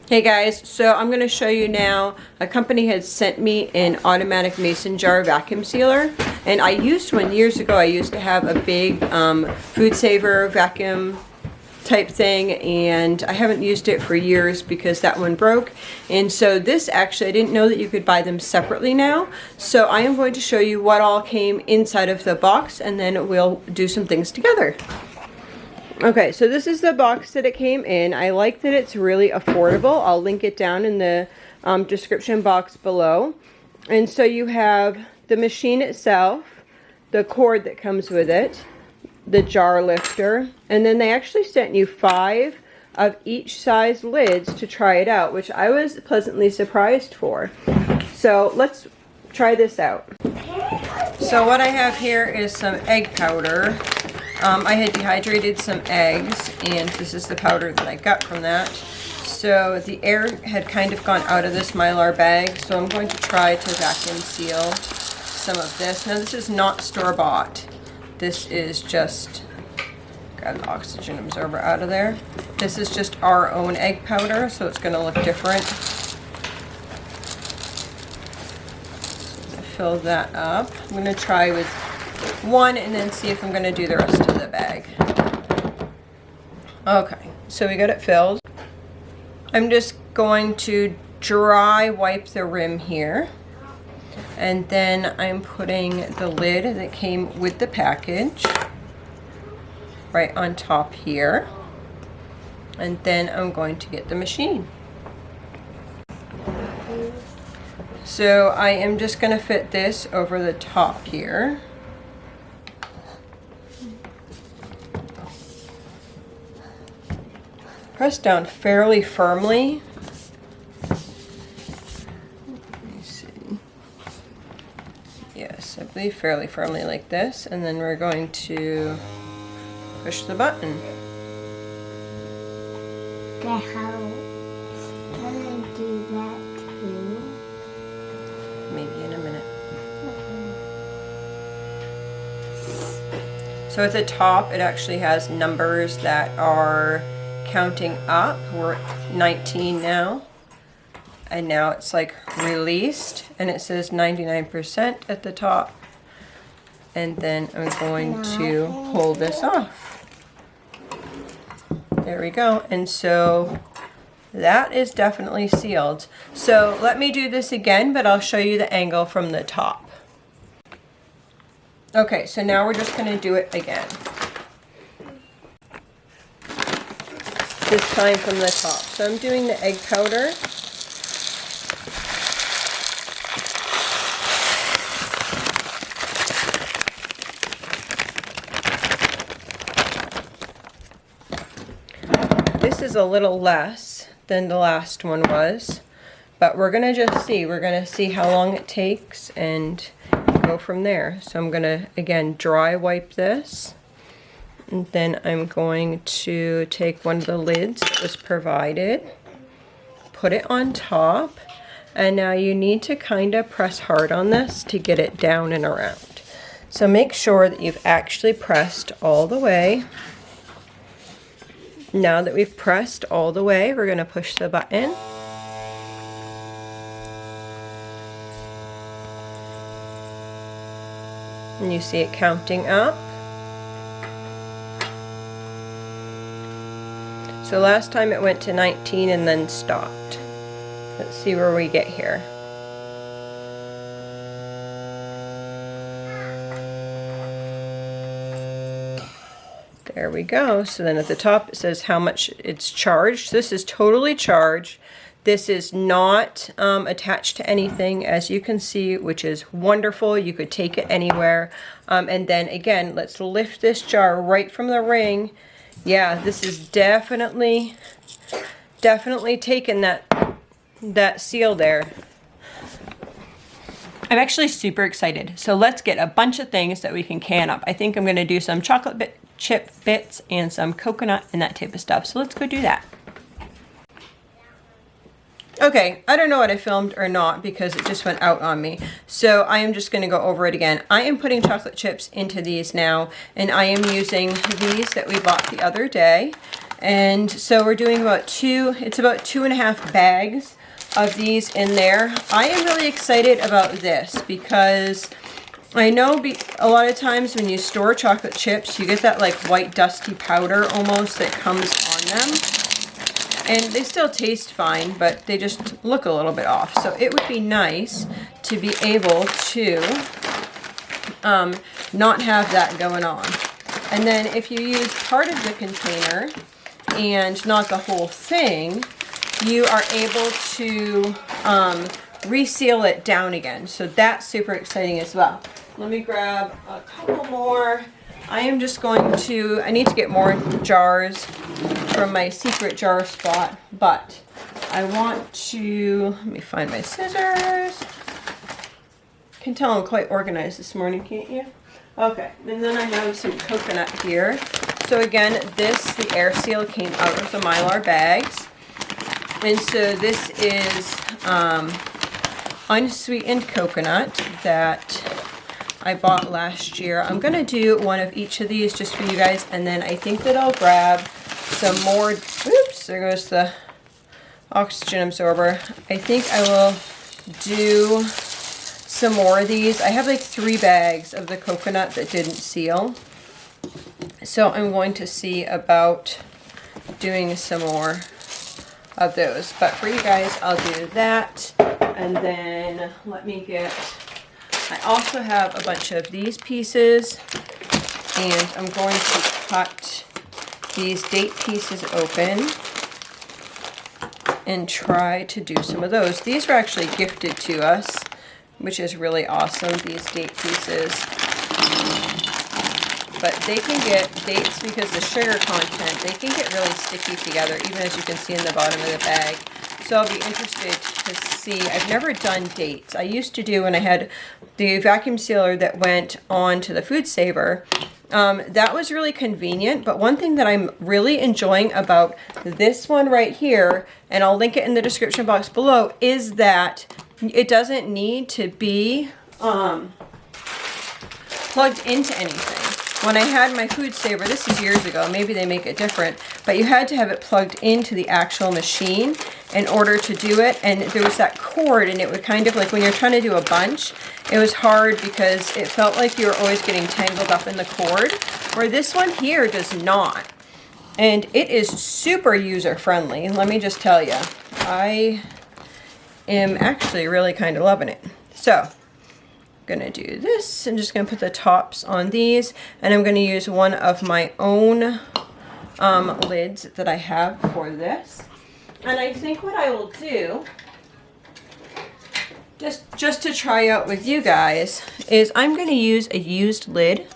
Hey guys, so I'm going to show you now, a company had sent me an automatic mason jar vacuum sealer, and I used one years ago. I used to have a big food saver vacuum type thing, and I haven't used it for years because that one broke. And so this actually, I didn't know that you could buy them separately now. So I am going to show you what all came inside of the box, and then we'll do some things together. Okay, so this is the box that it came in. I like that it's really affordable. I'll link it down in the description box below. And so you have the machine itself, the cord that comes with it, the jar lifter, and then they actually sent you 5 of each size lids to try it out, which I was pleasantly surprised for. So let's try this out. So what I have here is some egg powder. I had dehydrated some eggs, and this is the powder that I got from that. So the air had kind of gone out of this Mylar bag, so I'm going to try to vacuum seal some of this. Now this is not store-bought. This is just, got an oxygen absorber out of there. This is just our own egg powder, so it's going to look different. So fill that up. I'm going to try with one and then see if I'm going to do the rest of the bag. Okay, so we got it filled. I'm just going to dry wipe the rim here, and then I'm putting the lid that came with the package right on top here, and then I'm going to get the machine. So I am just going to fit this over the top here. Press down fairly firmly. Let me see. Yes, I believe fairly firmly like this, and then we're going to push the button. How can I do that too? Maybe in a minute. So at the top, it actually has numbers that are counting up. We're at 19 now, and now it's like released, and it says 99% at the top. And then I'm going to pull this off. There we go. And so that is definitely sealed. So let me do this again, but I'll show you the angle from the top. Okay, so now we're just going to do it again. This time from the top. So I'm doing the egg powder. This is a little less than the last one was, but we're gonna just see. We're gonna see how long it takes and go from there. So I'm gonna, again, dry wipe this. And then I'm going to take one of the lids that was provided, put it on top, and now you need to kind of press hard on this to get it down and around. So make sure that you've actually pressed all the way. Now that we've pressed all the way, we're going to push the button. And you see it counting up. So last time it went to 19 and then stopped. Let's see where we get here. There we go. So then at the top it says how much it's charged. This is totally charged. This is not attached to anything, as you can see, which is wonderful. You could take it anywhere. And then again, let's lift this jar right from the ring. Yeah, this is definitely taken that seal there. I'm actually super excited. So let's get a bunch of things that we can can up. I think I'm going to do some chocolate chip bits and some coconut and that type of stuff. So let's go do that. Okay, I don't know what I filmed or not because it just went out on me. So I am just going to go over it again. I am putting chocolate chips into these now, and I am using these that we bought the other day. And so we're doing about it's about 2.5 bags of these in there. I am really excited about this because I know a lot of times when you store chocolate chips, you get that like white dusty powder almost that comes on them. And they still taste fine, but they just look a little bit off. So it would be nice to be able to not have that going on. And then if you use part of the container and not the whole thing, you are able to reseal it down again. So that's super exciting as well. Let me grab a couple more. I am just going to, I need to get more jars from my secret jar spot, but I want to, let me find my scissors. You can tell I'm quite organized this morning, can't you? Okay, and then I have some coconut here. So again, the air seal came out of the Mylar bags. And so this is unsweetened coconut that I bought last year. I'm gonna do one of each of these just for you guys, and then I think that I'll grab some more. Oops, there goes the oxygen absorber. I think I will do some more of these. I have like 3 bags of the coconut that didn't seal. So I'm going to see about doing some more of those. But for you guys, I'll do that. And then let me get, I also have a bunch of these pieces, and I'm going to cut these date pieces open and try to do some of those. These were actually gifted to us, which is really awesome, these date pieces. But they can get dates, because the sugar content, they can get really sticky together, even as you can see in the bottom of the bag. So I'll be interested to see. I've never done dates. I used to do when I had the vacuum sealer that went on to the Food Saver. That was really convenient, but one thing that I'm really enjoying about this one right here, and I'll link it in the description box below, is that it doesn't need to be plugged into anything. When I had my Food Saver, this is years ago, maybe they make it different, but you had to have it plugged into the actual machine in order to do it, and there was that cord, and it would kind of like, when you're trying to do a bunch, it was hard because it felt like you were always getting tangled up in the cord, where this one here does not. And it is super user-friendly, let me just tell you. I am actually really kind of loving it. So, gonna do this. I'm just gonna put the tops on these, and I'm gonna use one of my own lids that I have for this. And I think what I will do, just to try out with you guys, is I'm gonna use a used lid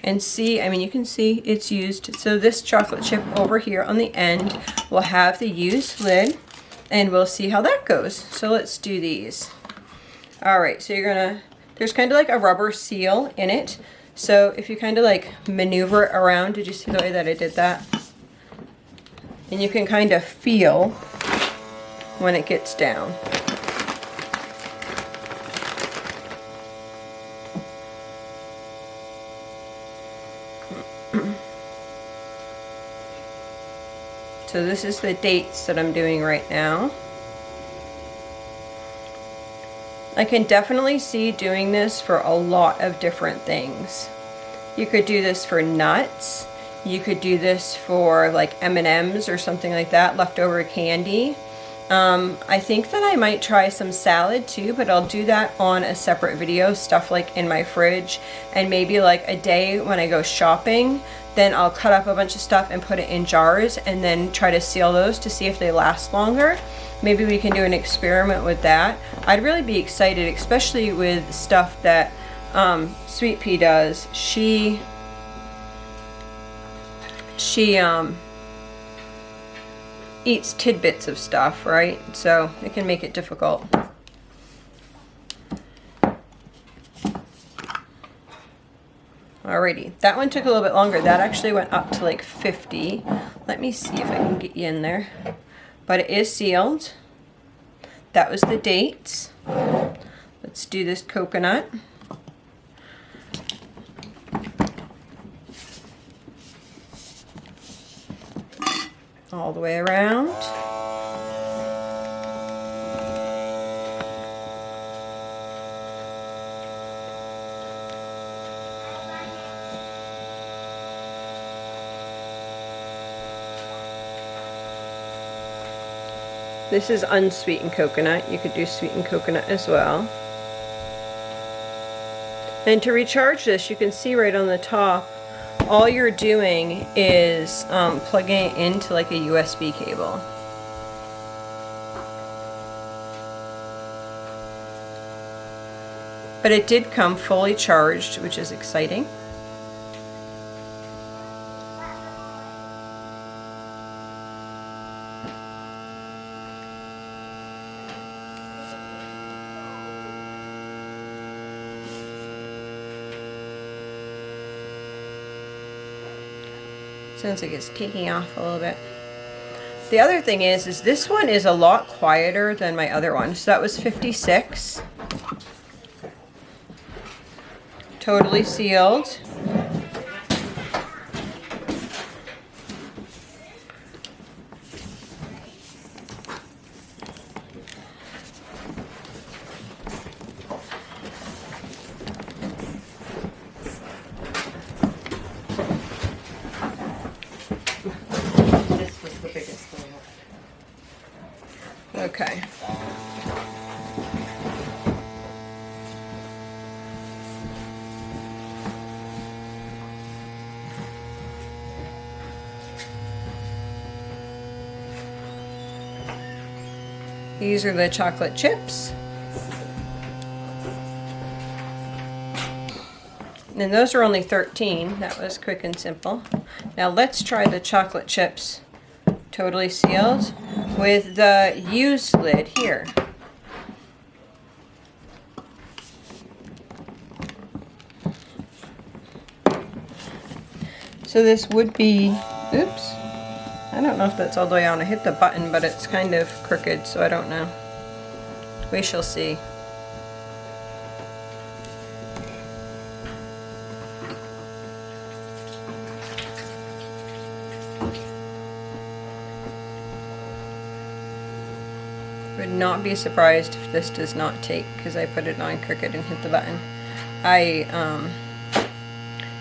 and see, I mean, you can see it's used. So this chocolate chip over here on the end will have the used lid, and we'll see how that goes. So let's do these. All right, so you're gonna, there's kind of like a rubber seal in it. So if you kind of like maneuver it around, did you see the way that I did that? And you can kind of feel when it gets down. So this is the dates that I'm doing right now. I can definitely see doing this for a lot of different things. You could do this for nuts. You could do this for like M&Ms or something like that, leftover candy. I think that I might try some salad too, but I'll do that on a separate video, stuff like in my fridge, and maybe like a day when I go shopping, then I'll cut up a bunch of stuff and put it in jars and then try to seal those to see if they last longer. Maybe we can do an experiment with that. I'd really be excited, especially with stuff that Sweet Pea does. She eats tidbits of stuff, right? So it can make it difficult. Alrighty, that one took a little bit longer. That actually went up to like 50. Let me see if I can get you in there. But it is sealed. That was the dates. Let's do this coconut. all the way around. This is unsweetened coconut. You could do sweetened coconut as well. And to recharge this, you can see right on the top, all you're doing is plugging it into like a USB cable. But it did come fully charged, which is exciting. Sounds like it's taking off a little bit. The other thing is this one is a lot quieter than my other one. So that was 56. Totally sealed. Okay. These are the chocolate chips. And those are only 13. That was quick and simple. Now let's try the chocolate chips totally sealed with the used lid here. So this would be, oops, I don't know if that's all the way on. I hit the button, but it's kind of crooked, so I don't know. We shall see. Would not be surprised if this does not take, because I put it on crooked and hit the button.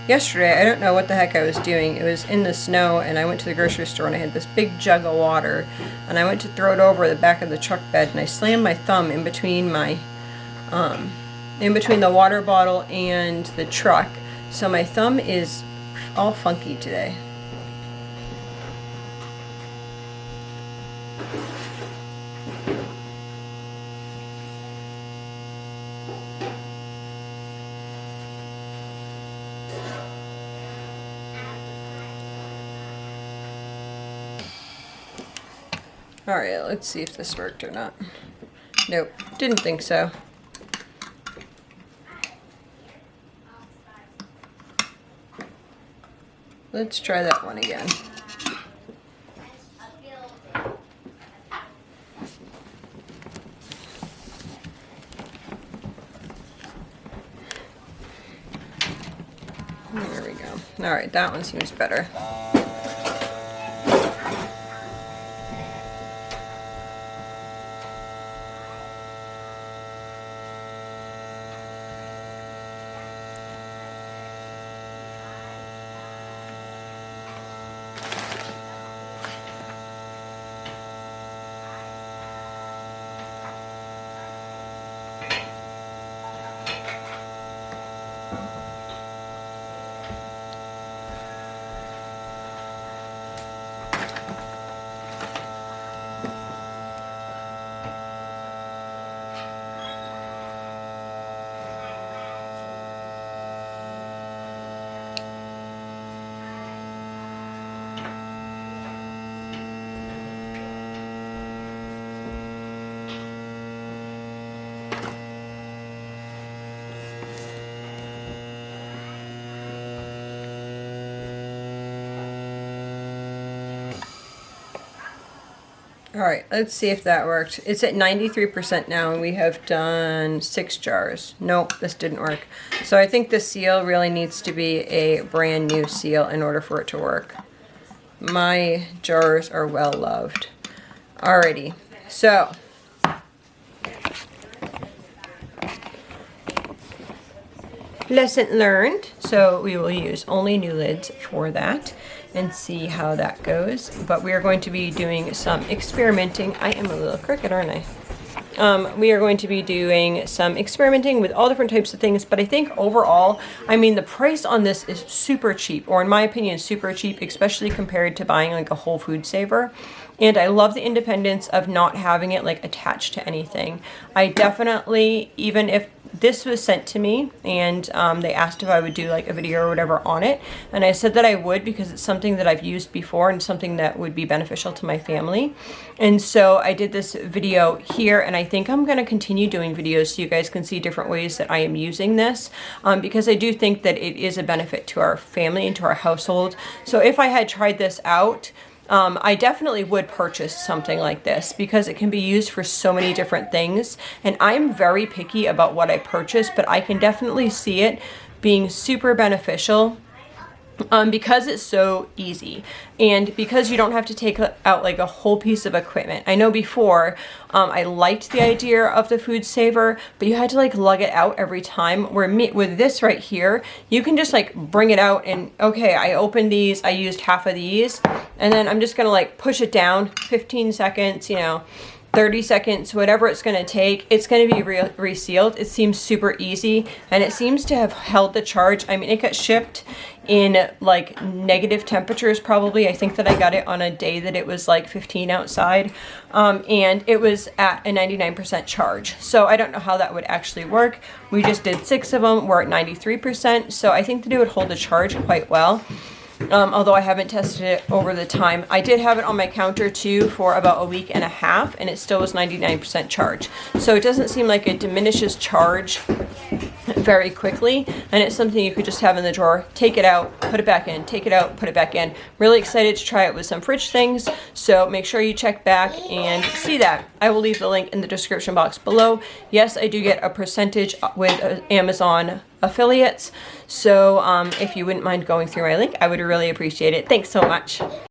Yesterday, I don't know what the heck I was doing. It was in the snow, and I went to the grocery store, and I had this big jug of water, and I went to throw it over the back of the truck bed, and I slammed my thumb in between my, in between the water bottle and the truck. So my thumb is all funky today. Alright, let's see if this worked or not. Nope, didn't think so. Let's try that one again. There we go. Alright, that one seems better. Alright, let's see if that worked. It's at 93% now, and we have done 6 jars. Nope, this didn't work. So I think the seal really needs to be a brand new seal in order for it to work. My jars are well loved. Alrighty, so lesson learned. So we will use only new lids for that and see how that goes. But we are going to be doing some experimenting. I am a little crooked, aren't I? We are going to be doing some experimenting with all different types of things, but I think overall, I mean, the price on this is super cheap, or in my opinion, super cheap, especially compared to buying like a whole food saver. And I love the independence of not having it like attached to anything. I definitely, even if this was sent to me and they asked if I would do like a video or whatever on it, and I said that I would because it's something that I've used before and something that would be beneficial to my family. And so I did this video here, and I think I'm going to continue doing videos so you guys can see different ways that I am using this, because I do think that it is a benefit to our family and to our household. So if I had tried this out, I definitely would purchase something like this because it can be used for so many different things. And I'm very picky about what I purchase, but I can definitely see it being super beneficial because it's so easy and because you don't have to take out like a whole piece of equipment. I know before I liked the idea of the food saver, but you had to like lug it out every time, where with this right here, you can just like bring it out and okay, I opened these, I used half of these, and then I'm just gonna like push it down 15 seconds, 30 seconds, whatever it's going to take, it's going to be resealed. It seems super easy, and it seems to have held the charge. I mean, it got shipped in like negative temperatures probably. I think that I got it on a day that it was like 15 outside, and it was at a 99% charge. So I don't know how that would actually work. We just did 6 of them. We're at 93%, so I think that it would hold the charge quite well. Although I haven't tested it over the time. I did have it on my counter too for about a week and a half, and it still was 99% charge. So it doesn't seem like it diminishes charge very quickly, and it's something you could just have in the drawer, take it out, put it back in, take it out, put it back in. Really excited to try it with some fridge things, so make sure you check back and see that. I will leave the link in the description box below. Yes, I do get a percentage with Amazon affiliates, so if you wouldn't mind going through my link, I would really appreciate it. Thanks so much.